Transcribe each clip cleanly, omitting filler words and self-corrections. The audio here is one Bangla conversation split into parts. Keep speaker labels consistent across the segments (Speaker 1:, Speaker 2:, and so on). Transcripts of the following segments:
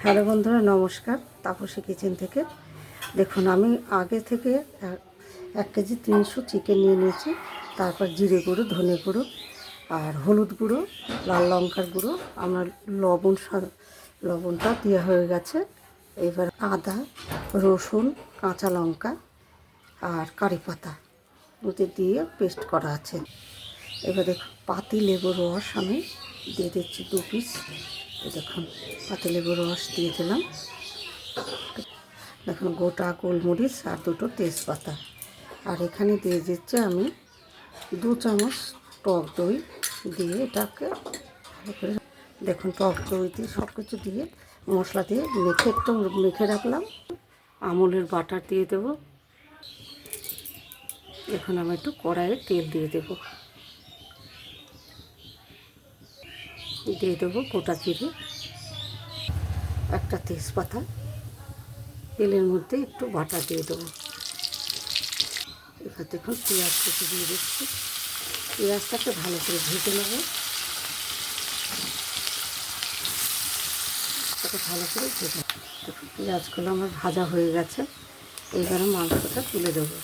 Speaker 1: হ্যালো বন্ধুরা, নমস্কার। তাপসী কিচেন থেকে। দেখুন, আমি আগে থেকে 1 কেজি 300 চিকেন নিয়ে নিয়েছি। তারপর জিরে গুঁড়ো, ধনে গুঁড়ো আর হলুদ গুঁড়ো, লাল লঙ্কার গুঁড়ো, আমার লবণটা দেওয়া হয়ে গেছে। এবার আদা, রসুন, কাঁচা লঙ্কা আর কারি পাতা ওতে দিয়ে পেস্ট করা আছে। এবার দেখুন, পাতি লেবুর রস আমি দিয়ে দিচ্ছি 2 পিস। দেখুন, পাতি লেবুর রস দিয়ে দিলাম। দেখুন, গোটা গোলমরিচ আর 2টো তেজপাতা। আর এখানে দিয়ে দিচ্ছি আমি 2 চামচ টক দই দিয়ে এটাকে ভালো করে। দেখুন, টক দই দিয়ে সব কিছু দিয়ে মশলা দিয়ে একটু মেখে রাখলাম। আমুলের বাটার দিয়ে দেবো। এখন আমি একটু কড়াইয়ে তেল দিয়ে দেবো। গোটা জিরে, একটা তেজপাতা, তেলের মধ্যে একটু বাটা দিয়ে দেবো। এবার দেখুন, পেঁয়াজ কেটে দিয়ে দিচ্ছি। পেঁয়াজটাকে ভালো করে ভেজে নেবো। তাকে ভালো করে ভেজে দেখুন, পেঁয়াজগুলো আমার ভাজা হয়ে গেছে। এইবারে মাংসটা তুলে দেবো।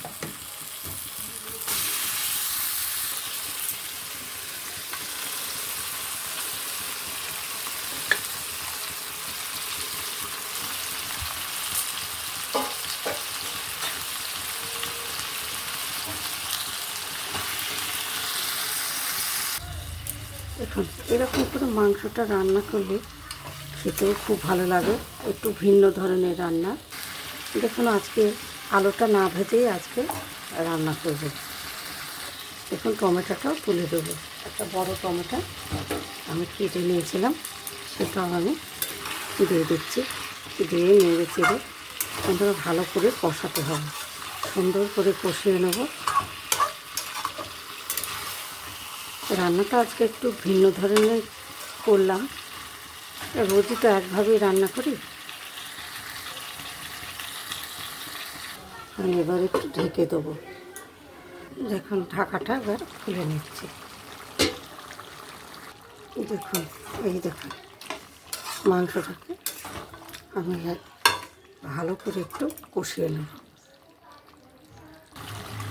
Speaker 1: দেখুন, এরকম করে মাংসটা রান্না করলে খেতেও খুব ভালো লাগে। একটু ভিন্ন ধরনের রান্না। দেখুন, আজকে আলুটা না ভেজেই আজকে রান্না করব। দেখুন, টমেটোটাও তুলে দেবো। একটা বড় টমেটো আমি কেটে নিয়েছিলাম, সেটাও আমি দিয়ে দিচ্ছি। দিয়ে নেড়ে চেড়ে সুন্দর ভালো করে কষাতে হবে। সুন্দর করে কষিয়ে নেব। রান্নাটা আজকে একটু ভিন্ন ধরনের করলাম। রোজই তো একভাবেই রান্না করি। আমি এবার একটু ঢেকে দেবো। দেখুন, ঢাকাটা এবার খুলে নিচ্ছি। দেখুন, দেখুন মাংসটাকে আমি ভালো করে একটু কষিয়ে নেব।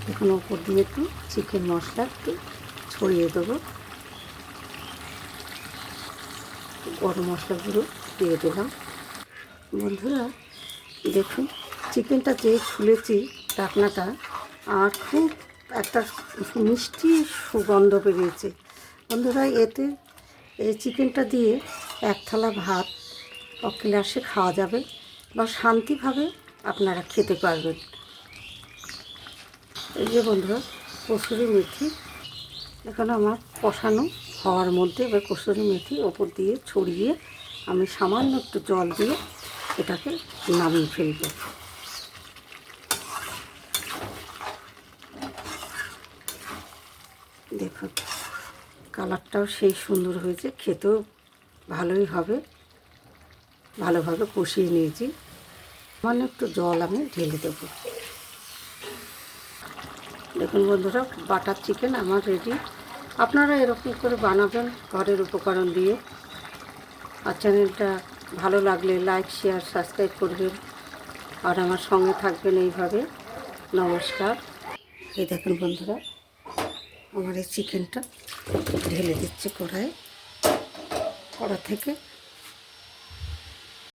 Speaker 1: দেখুন, ওপর দিয়ে একটু চিকেন মশলা একটু ছড়িয়ে দেবো। গরম মশলাগুলো দিয়ে দিলাম। বন্ধুরা দেখুন, চিকেনটা যে খুলেছি ঢাকনাটা, আর খুব একটা মিষ্টি সুগন্ধ বেরিয়েছে। বন্ধুরা, এতে এই চিকেনটা দিয়ে 1 থালা ভাত অক্লাসে খাওয়া যাবে বা শান্তিভাবে আপনারা খেতে পারবেন। এই যে বন্ধুরা, কসুরি মেথি এখন আমার কষানো হওয়ার মধ্যে, এবার কসুরি মেথি ওপর দিয়ে ছড়িয়ে আমি সামান্য একটু জল দিয়ে এটাকে নামিয়ে ফেলব। দেখুন, কালারটাও সেই সুন্দর হয়েছে, খেতেও ভালোই হবে। ভালোভাবে কষিয়ে নিয়েছি। সামান্য একটু জল আমি ঢেলে দেবো। দেখুন বন্ধুরা, বাটার চিকেন আমার রেডি। আপনারা এরকম করে বানাবেন ঘরের উপকরণ দিয়ে। আর চ্যানেলটা ভালো লাগলে লাইক, শেয়ার, সাবস্ক্রাইব করবেন। আর আমার সঙ্গে থাকবেন এইভাবে। নমস্কার। এই দেখুন বন্ধুরা, আমার এই চিকেনটা ঢেলে দিচ্ছি কড়া থেকে।